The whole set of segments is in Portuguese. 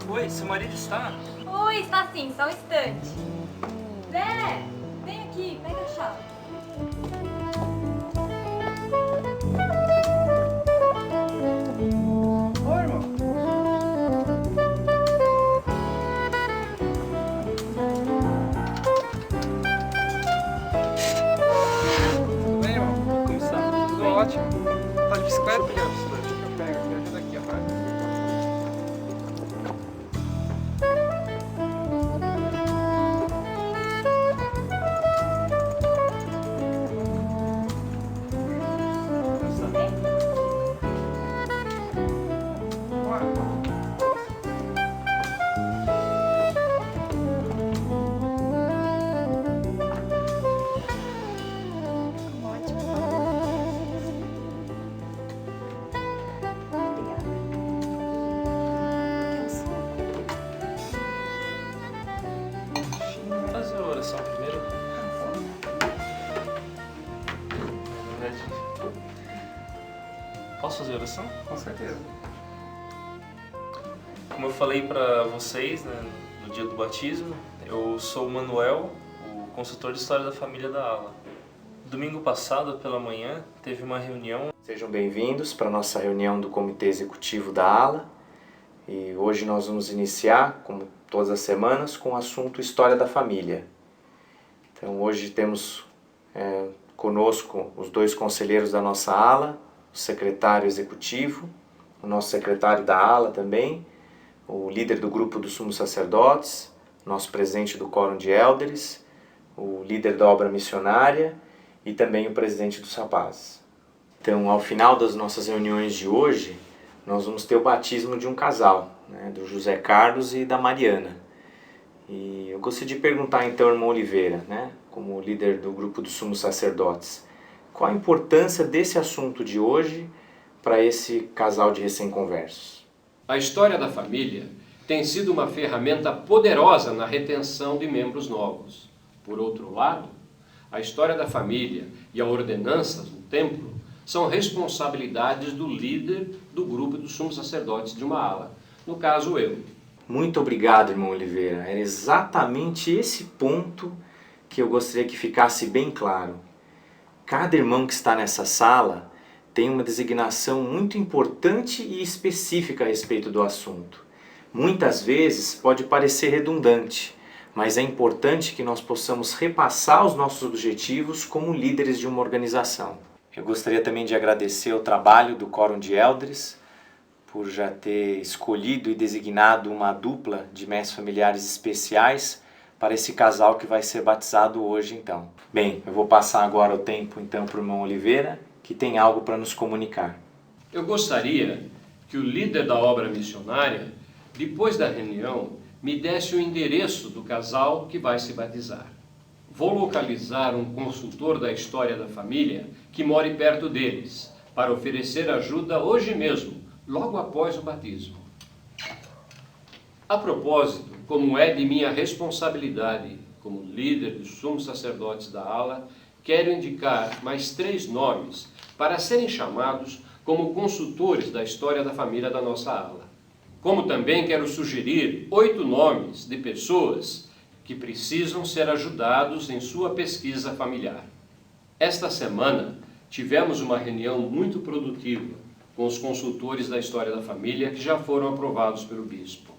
Oi, seu marido está? Oi, está sim, só um instante. Zé, vem aqui, pega a chave. Oi, irmão. Tudo bem, irmão? Como está? Tudo ótimo. Tá de bicicleta? Deixa eu pegar aqui, ajuda aqui, rapaz. Vamos fazer a oração primeiro. Na verdade, posso fazer a oração? Com certeza. Como eu falei para vocês, né, no dia do batismo, eu sou o Manuel, o consultor de história da família da ALA. Domingo passado, pela manhã, teve uma reunião. Sejam bem-vindos para a nossa reunião do Comitê Executivo da ALA. E hoje nós vamos iniciar, como todas as semanas, com o assunto História da Família. Então hoje temos conosco os dois conselheiros da nossa ALA, o secretário executivo, o nosso secretário da ALA também, o líder do grupo dos sumos sacerdotes, nosso presidente do Quórum de Élderes, o líder da obra missionária e também o presidente dos rapazes. Então, ao final das nossas reuniões de hoje, nós vamos ter o batismo de um casal, né, do José Carlos e da Mariana. E eu gostaria de perguntar então ao irmão Oliveira, né, como líder do grupo dos sumos sacerdotes, qual a importância desse assunto de hoje para esse casal de recém-conversos? A história da família tem sido uma ferramenta poderosa na retenção de membros novos. Por outro lado, a história da família e a ordenança do templo são responsabilidades do líder do grupo dos sumos sacerdotes de uma ala, no caso eu. Muito obrigado, irmão Oliveira. Era exatamente esse ponto que eu gostaria que ficasse bem claro. Cada irmão que está nessa sala tem uma designação muito importante e específica a respeito do assunto. Muitas vezes pode parecer redundante, mas é importante que nós possamos repassar os nossos objetivos como líderes de uma organização. Eu gostaria também de agradecer o trabalho do Quórum de Élderes por já ter escolhido e designado uma dupla de mestres familiares especiais para esse casal que vai ser batizado hoje então. Bem, eu vou passar agora o tempo então para o irmão Oliveira, que tem algo para nos comunicar. Eu gostaria que o líder da obra missionária, depois da reunião, me desse o endereço do casal que vai se batizar. Vou localizar um consultor da história da família que more perto deles, para oferecer ajuda hoje mesmo, logo após o batismo. A propósito, como é de minha responsabilidade como líder dos sumos sacerdotes da ALA, quero indicar mais 3 nomes para serem chamados como consultores da história da família da nossa ALA. Como também quero sugerir 8 nomes de pessoas que precisam ser ajudados em sua pesquisa familiar. Esta semana tivemos uma reunião muito produtiva com os consultores da história da família que já foram aprovados pelo bispo.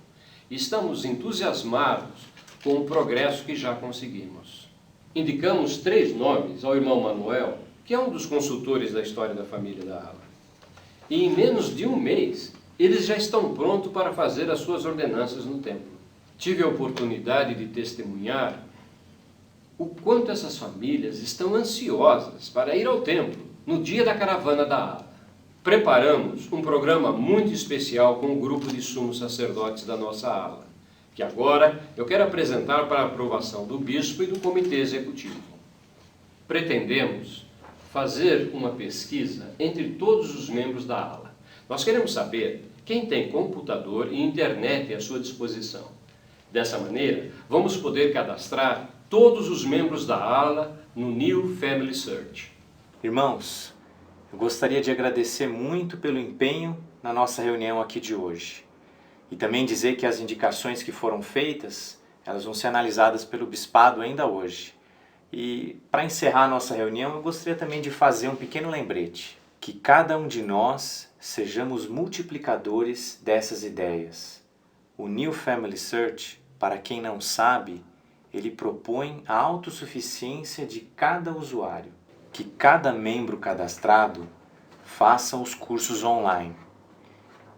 Estamos entusiasmados com o progresso que já conseguimos. Indicamos 3 nomes ao irmão Manuel, que é um dos consultores da história da família da ALA. E em menos de um mês, eles já estão prontos para fazer as suas ordenanças no templo. Tive a oportunidade de testemunhar o quanto essas famílias estão ansiosas para ir ao templo no dia da caravana da ALA. Preparamos um programa muito especial com o grupo de sumos sacerdotes da nossa ALA, que agora eu quero apresentar para a aprovação do bispo e do comitê executivo. Pretendemos fazer uma pesquisa entre todos os membros da ALA. Nós queremos saber quem tem computador e internet à sua disposição. Dessa maneira, vamos poder cadastrar todos os membros da ala no New Family Search. Irmãos, eu gostaria de agradecer muito pelo empenho na nossa reunião aqui de hoje. E também dizer que as indicações que foram feitas, elas vão ser analisadas pelo Bispado ainda hoje. E para encerrar a nossa reunião, eu gostaria também de fazer um pequeno lembrete. Que cada um de nós sejamos multiplicadores dessas ideias. O New Family Search, para quem não sabe, ele propõe a autossuficiência de cada usuário. Que cada membro cadastrado faça os cursos online.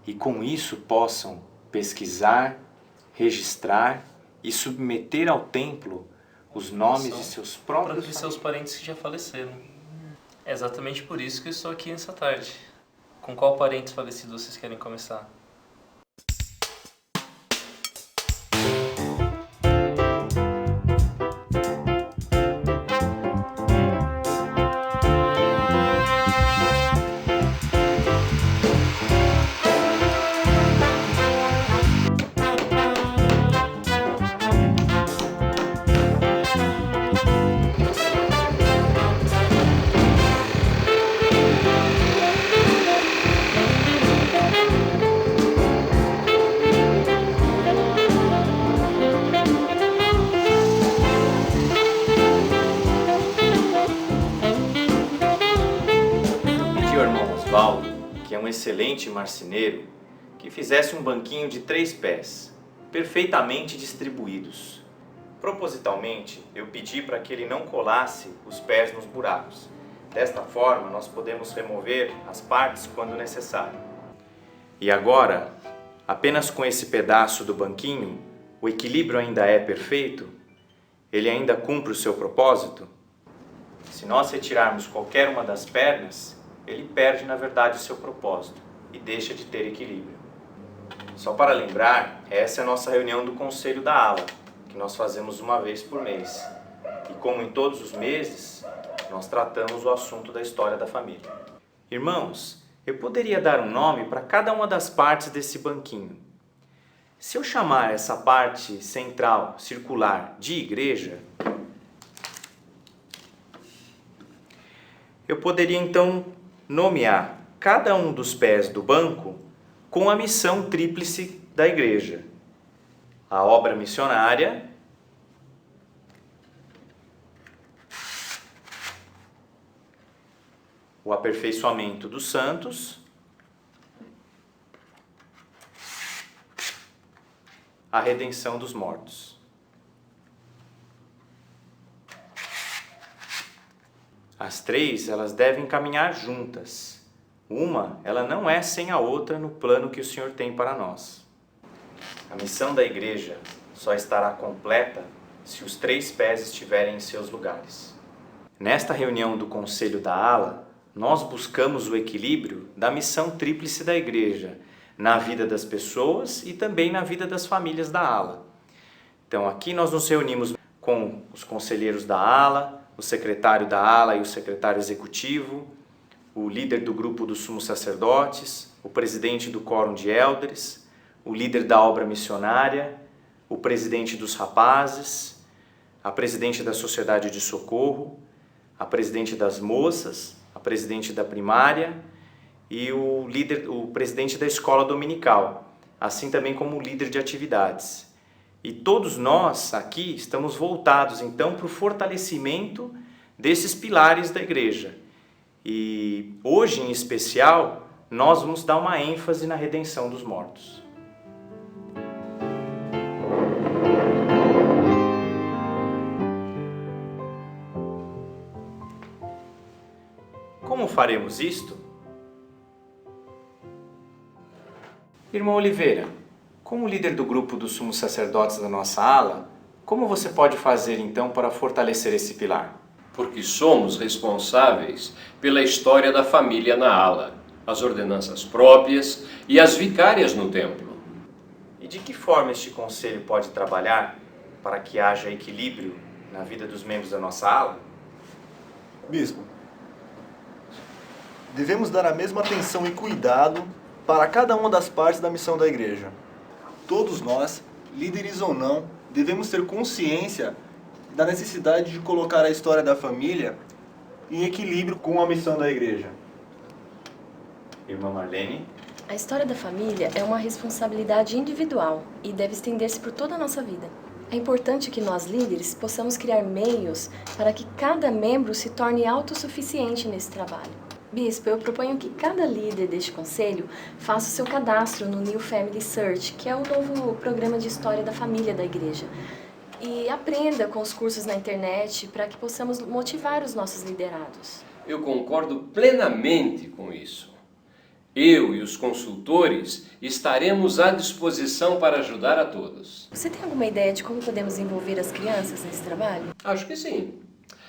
E com isso possam pesquisar, registrar e submeter ao templo os nomes de seus próprios Para seus parentes que já faleceram. É exatamente por isso que eu estou aqui nessa tarde. Com qual parente falecido vocês querem começar? Pedi ao irmão Osvaldo, que é um excelente marceneiro, que fizesse um banquinho de 3 pés, perfeitamente distribuídos. Propositalmente, eu pedi para que ele não colasse os pés nos buracos. Desta forma, nós podemos remover as partes quando necessário. E agora, apenas com esse pedaço do banquinho, o equilíbrio ainda é perfeito? Ele ainda cumpre o seu propósito? Se nós retirarmos qualquer uma das pernas, ele perde, na verdade, o seu propósito e deixa de ter equilíbrio. Só para lembrar, essa é a nossa reunião do Conselho da Ala, que nós fazemos uma vez por mês. E como em todos os meses, nós tratamos o assunto da história da família. Irmãos, eu poderia dar um nome para cada uma das partes desse banquinho. Se eu chamar essa parte central, circular, de igreja, eu poderia então nomear cada um dos pés do banco com a missão tríplice da igreja: a obra missionária, o aperfeiçoamento dos santos, a redenção dos mortos. As três, elas devem caminhar juntas. Uma, ela não é sem a outra no plano que o Senhor tem para nós. A missão da igreja só estará completa se os 3 pés estiverem em seus lugares. Nesta reunião do Conselho da Ala, nós buscamos o equilíbrio da missão tríplice da igreja na vida das pessoas e também na vida das famílias da Ala. Então aqui nós nos reunimos com os conselheiros da Ala, o secretário da Ala e o secretário executivo, o líder do grupo dos sumos sacerdotes, o presidente do quórum de élderes, o líder da obra missionária, o presidente dos rapazes, a presidente da sociedade de socorro, a presidente das moças, a presidente da primária e o presidente da escola dominical, assim também como o líder de atividades. E todos nós aqui estamos voltados então para o fortalecimento desses pilares da igreja. E hoje em especial, nós vamos dar uma ênfase na redenção dos mortos. Como faremos isto? Irmão Oliveira, como líder do grupo dos sumos sacerdotes da nossa ala, como você pode fazer então para fortalecer esse pilar? Porque somos responsáveis pela história da família na ala, as ordenanças próprias e as vicárias no templo. E de que forma este conselho pode trabalhar para que haja equilíbrio na vida dos membros da nossa ala? Bispo, devemos dar a mesma atenção e cuidado para cada uma das partes da missão da igreja. Todos nós, líderes ou não, devemos ter consciência da necessidade de colocar a história da família em equilíbrio com a missão da igreja. Irmã Marlene? A história da família é uma responsabilidade individual e deve estender-se por toda a nossa vida. É importante que nós, líderes, possamos criar meios para que cada membro se torne autossuficiente nesse trabalho. Bispo, eu proponho que cada líder deste conselho faça o seu cadastro no New Family Search, que é o novo programa de história da família da igreja. E aprenda com os cursos na internet para que possamos motivar os nossos liderados. Eu concordo plenamente com isso. Eu e os consultores estaremos à disposição para ajudar a todos. Você tem alguma ideia de como podemos envolver as crianças nesse trabalho? Acho que sim.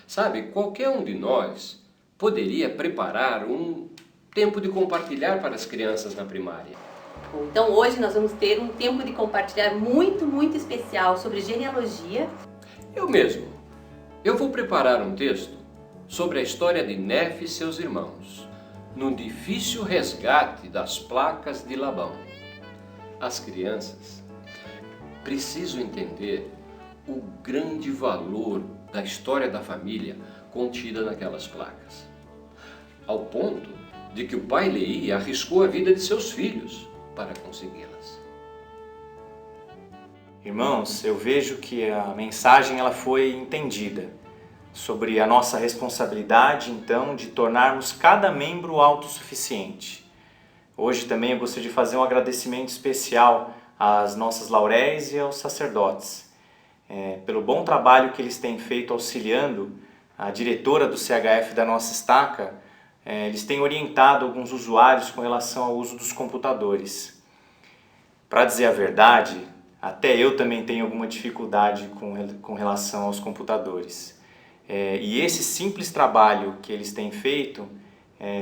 Sabe, qualquer um de nós poderia preparar um tempo de compartilhar para as crianças na primária. Então hoje nós vamos ter um tempo de compartilhar muito especial sobre genealogia. Eu mesmo. Eu vou preparar um texto sobre a história de Nefe e seus irmãos, no difícil resgate das placas de Labão. As crianças precisam entender o grande valor da história da família contida naquelas placas, ao ponto de que o pai Leí arriscou a vida de seus filhos para consegui-las. Irmãos, eu vejo que a mensagem ela foi entendida sobre a nossa responsabilidade, então, de tornarmos cada membro autossuficiente. Hoje também eu gostaria de fazer um agradecimento especial às nossas lauréis e aos sacerdotes, pelo bom trabalho que eles têm feito auxiliando a diretora do CHF da nossa estaca. Eles têm orientado alguns usuários com relação ao uso dos computadores. Para dizer a verdade, até eu também tenho alguma dificuldade com relação aos computadores. E esse simples trabalho que eles têm feito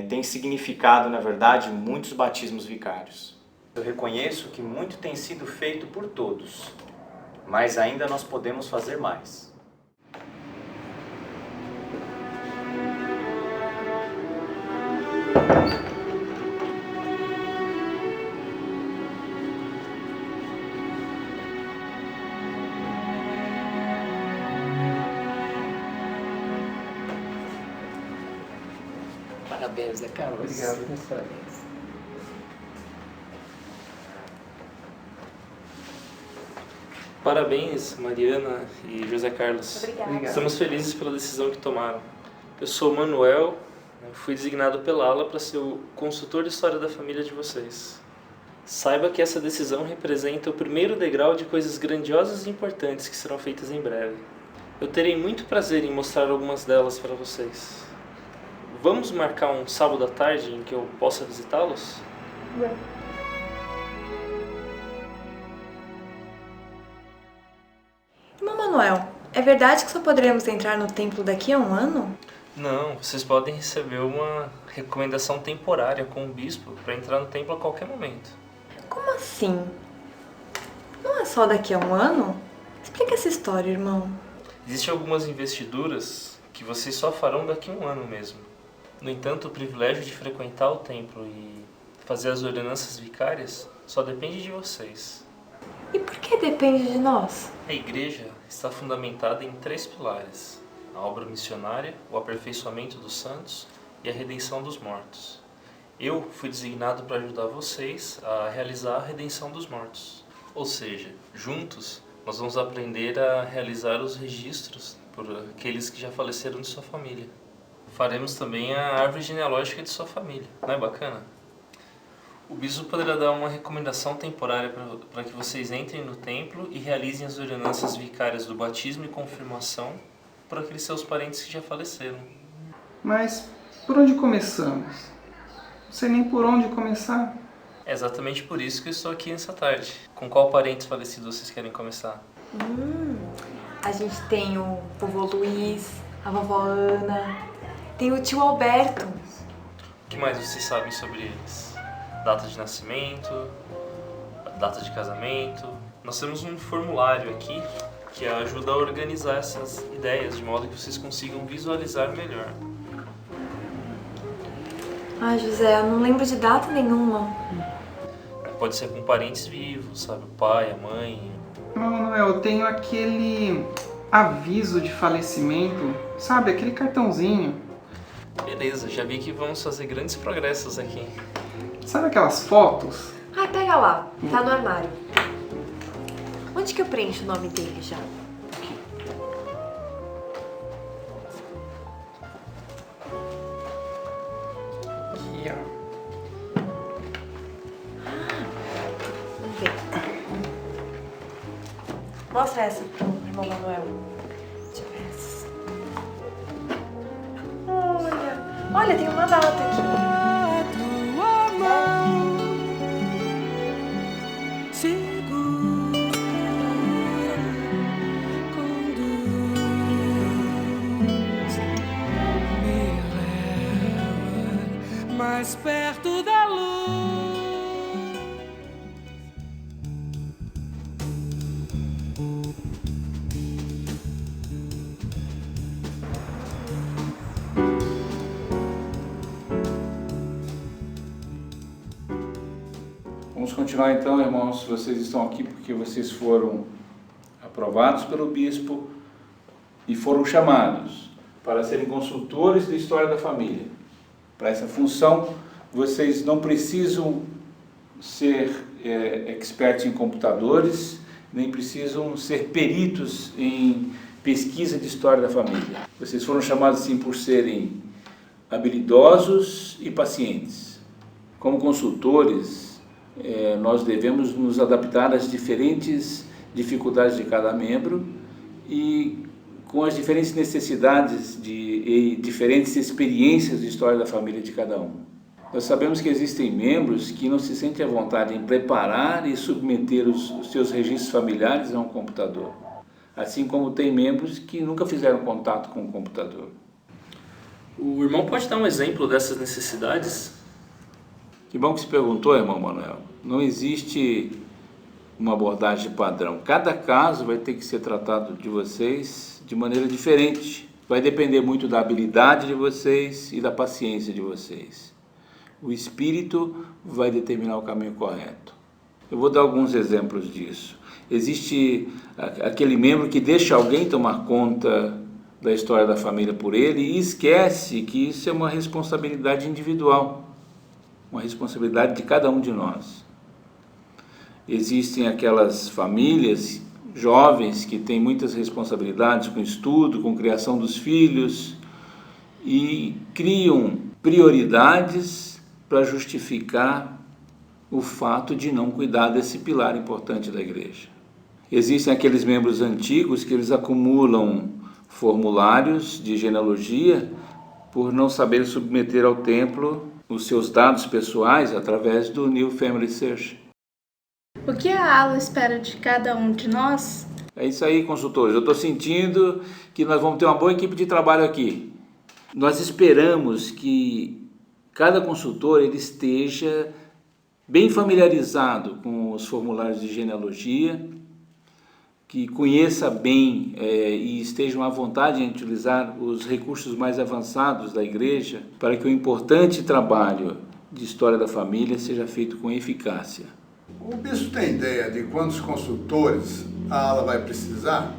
tem significado, na verdade, muitos batismos vicários. Eu reconheço que muito tem sido feito por todos, mas ainda nós podemos fazer mais. Parabéns, Zé Carlos. Obrigado. Parabéns. Parabéns, Mariana e José Carlos. Obrigada. Estamos felizes pela decisão que tomaram. Eu sou o Manuel, fui designado pela ALA para ser o consultor de história da família de vocês. Saiba que essa decisão representa o primeiro degrau de coisas grandiosas e importantes que serão feitas em breve. Eu terei muito prazer em mostrar algumas delas para vocês. Vamos marcar um sábado à tarde em que eu possa visitá-los? Irmão Manuel, é verdade que só poderemos entrar no templo daqui a um ano? Não, vocês podem receber uma recomendação temporária com o bispo para entrar no templo a qualquer momento. Como assim? Não é só daqui a um ano? Explica essa história, irmão. Existem algumas investiduras que vocês só farão daqui a um ano mesmo. No entanto, o privilégio de frequentar o templo e fazer as ordenanças vicárias só depende de vocês. E por que depende de nós? A igreja está fundamentada em 3 pilares: a obra missionária, o aperfeiçoamento dos santos e a redenção dos mortos. Eu fui designado para ajudar vocês a realizar a redenção dos mortos. Ou seja, juntos nós vamos aprender a realizar os registros por aqueles que já faleceram de sua família. Faremos também a árvore genealógica de sua família. Não é bacana? O bispo poderá dar uma recomendação temporária para que vocês entrem no templo e realizem as ordenanças vicárias do batismo e confirmação por aqueles seus parentes que já faleceram. Mas por onde começamos? Não sei nem por onde começar. É exatamente por isso que eu estou aqui nessa tarde. Com qual parente falecido vocês querem começar? A gente tem o vovô Luiz, a vovó Ana, tem o tio Alberto. O que mais vocês sabem sobre eles? Data de nascimento, data de casamento. Nós temos um formulário aqui que ajuda a organizar essas ideias de modo que vocês consigam visualizar melhor. Ah, José, eu não lembro de data nenhuma. Pode ser com parentes vivos, sabe? O pai, a mãe. Manuel, eu tenho aquele aviso de falecimento, sabe? Aquele cartãozinho. Beleza, já vi que vamos fazer grandes progressos aqui. Sabe aquelas fotos? Ai, pega lá. Tá no armário. Onde que eu preencho o nome dele já? Aqui, ó. Vamos ver. Mostra essa pro irmão Manuel. Deixa eu ver essa. Olha, tem uma data aqui. Mais perto da luz. Vamos continuar então, irmãos. Vocês estão aqui porque vocês foram aprovados pelo bispo e foram chamados para serem consultores da história da família. Para essa função, vocês não precisam ser experts em computadores, nem precisam ser peritos em pesquisa de história da família. Vocês foram chamados assim por serem habilidosos e pacientes. Como consultores, nós devemos nos adaptar às diferentes dificuldades de cada membro e com as diferentes necessidades e diferentes experiências de história da família de cada um. Nós sabemos que existem membros que não se sentem à vontade em preparar e submeter os seus registros familiares a um computador, assim como tem membros que nunca fizeram contato com o computador. O irmão pode dar um exemplo dessas necessidades? Que bom que se perguntou, irmão Manuel. Não existe uma abordagem padrão. Cada caso vai ter que ser tratado de vocês de maneira diferente. Vai depender muito da habilidade de vocês e da paciência de vocês. O Espírito vai determinar o caminho correto. Eu vou dar alguns exemplos disso. Existe aquele membro que deixa alguém tomar conta da história da família por ele e esquece que isso é uma responsabilidade individual, uma responsabilidade de cada um de nós. Existem aquelas famílias jovens que têm muitas responsabilidades com estudo, com criação dos filhos e criam prioridades para justificar o fato de não cuidar desse pilar importante da igreja. Existem aqueles membros antigos que eles acumulam formulários de genealogia por não saberem submeter ao templo os seus dados pessoais através do New Family Search. O que a ala espera de cada um de nós? É isso aí, consultores. Eu estou sentindo que nós vamos ter uma boa equipe de trabalho aqui. Nós esperamos que cada consultor ele esteja bem familiarizado com os formulários de genealogia, que conheça bem e estejam à vontade em utilizar os recursos mais avançados da igreja para que o importante trabalho de história da família seja feito com eficácia. O bispo tem ideia de quantos consultores a ala vai precisar?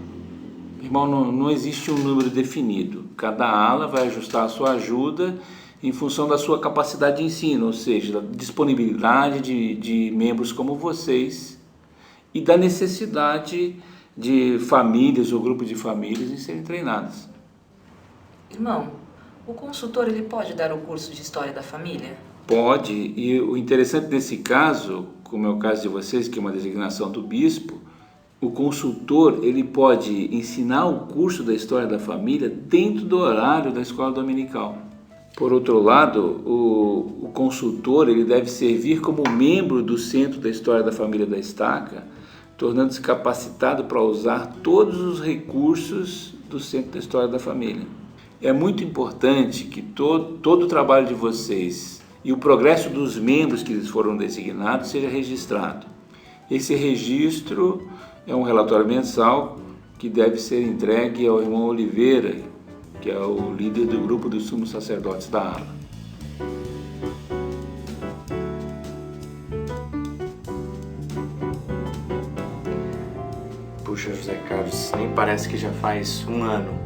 Irmão, não existe um número definido. Cada ala vai ajustar a sua ajuda em função da sua capacidade de ensino, ou seja, da disponibilidade de membros como vocês e da necessidade de famílias ou grupos de famílias em serem treinadas. Irmão, o consultor ele pode dar o curso de História da Família? Pode, e o interessante nesse caso, como é o caso de vocês, que é uma designação do bispo, o consultor ele pode ensinar o curso da História da Família dentro do horário da escola dominical. Por outro lado, o consultor ele deve servir como membro do Centro da História da Família da Estaca, tornando-se capacitado para usar todos os recursos do Centro da História da Família. É muito importante que todo o trabalho de vocês e o progresso dos membros que eles foram designados seja registrado. Esse registro é um relatório mensal que deve ser entregue ao irmão Oliveira, que é o líder do grupo dos sumos sacerdotes da ala. Puxa, José Carlos, nem parece que já faz um ano.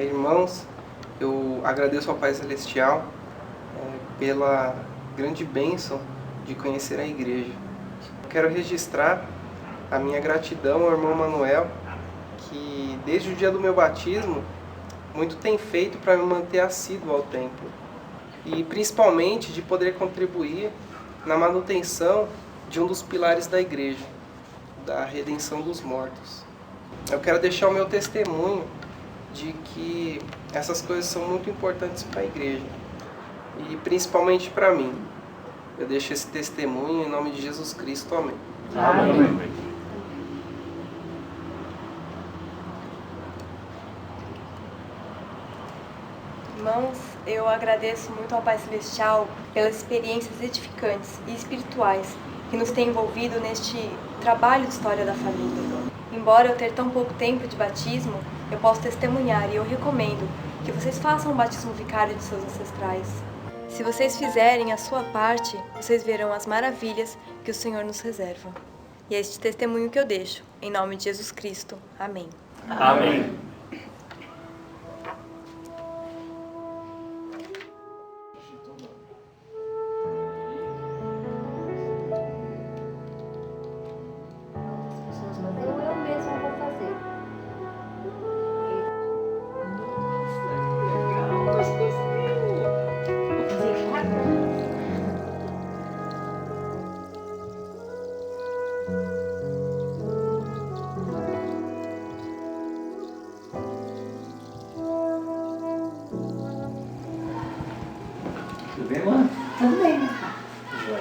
Irmãos, eu agradeço ao Pai Celestial pela grande bênção de conhecer a igreja. Quero registrar a minha gratidão ao irmão Manuel, que desde o dia do meu batismo, muito tem feito para me manter assíduo ao templo. E principalmente de poder contribuir na manutenção de um dos pilares da igreja, da redenção dos mortos. Eu quero deixar o meu testemunho de que essas coisas são muito importantes para a igreja e principalmente para mim. Eu deixo esse testemunho em nome de Jesus Cristo. Amém. Amém. Irmãos, eu agradeço muito ao Pai Celestial pelas experiências edificantes e espirituais que nos tem envolvido neste trabalho de história da família. Embora eu ter tão pouco tempo de batismo, eu posso testemunhar e eu recomendo que vocês façam um batismo vicário de seus ancestrais. Se vocês fizerem a sua parte, vocês verão as maravilhas que o Senhor nos reserva. E é este testemunho que eu deixo, em nome de Jesus Cristo. Amém. Amém. Eu mesma vou fazer. Tudo bem, Luan? Tudo bem. Joia.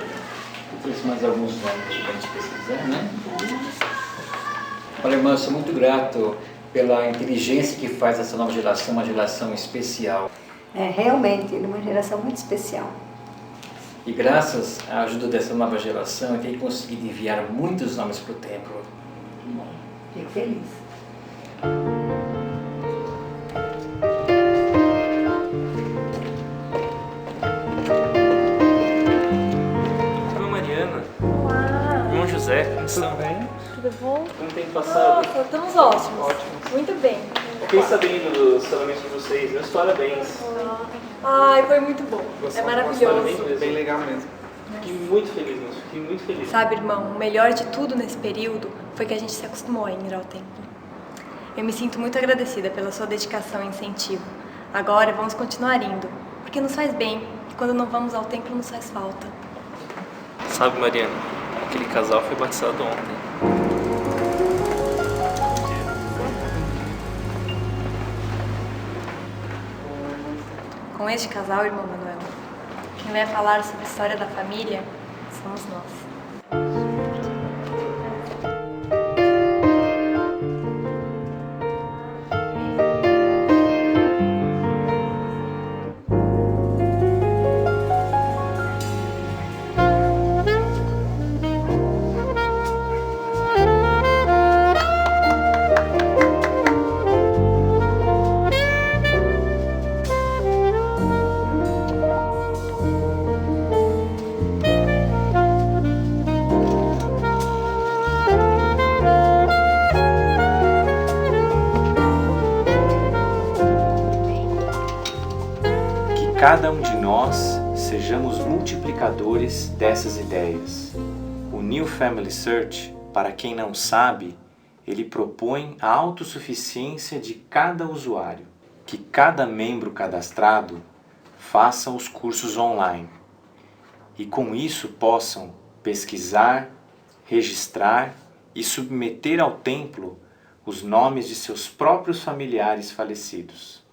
Eu trouxe mais alguns nomes para a gente pesquisar, né? Olha, irmã, eu sou muito grato pela inteligência que faz essa nova geração uma geração especial. É, realmente, ele é uma geração muito especial. E graças à ajuda dessa nova geração, eu tenho conseguido enviar muitos nomes para o templo. Que bom. Fico feliz. Irmã Mariana, Olá! irmão José, como estão? Tudo bem? Tudo bom? Como tem passado? Nossa, estamos ótimos. Muito bem. Fiquei sabendo dos relacionamentos de vocês, meus parabéns. Ai, foi muito bom. Você É uma história maravilhoso. bem legal mesmo. Fiquei muito feliz, moço. Fiquei muito feliz. Sabe, irmão, o melhor de tudo nesse período foi que a gente se acostumou a ir ao templo. Eu me sinto muito agradecida pela sua dedicação e incentivo. Agora vamos continuar indo, porque nos faz bem e quando não vamos ao templo nos faz falta. Sabe, Mariana, aquele casal foi batizado ontem. Com este casal, irmão Manuel, quem vai falar sobre a história da família somos nós. Cada um de nós sejamos multiplicadores dessas ideias. O New Family Search, para quem não sabe, ele propõe a autossuficiência de cada usuário, que cada membro cadastrado faça os cursos online e com isso possam pesquisar, registrar e submeter ao templo os nomes de seus próprios familiares falecidos.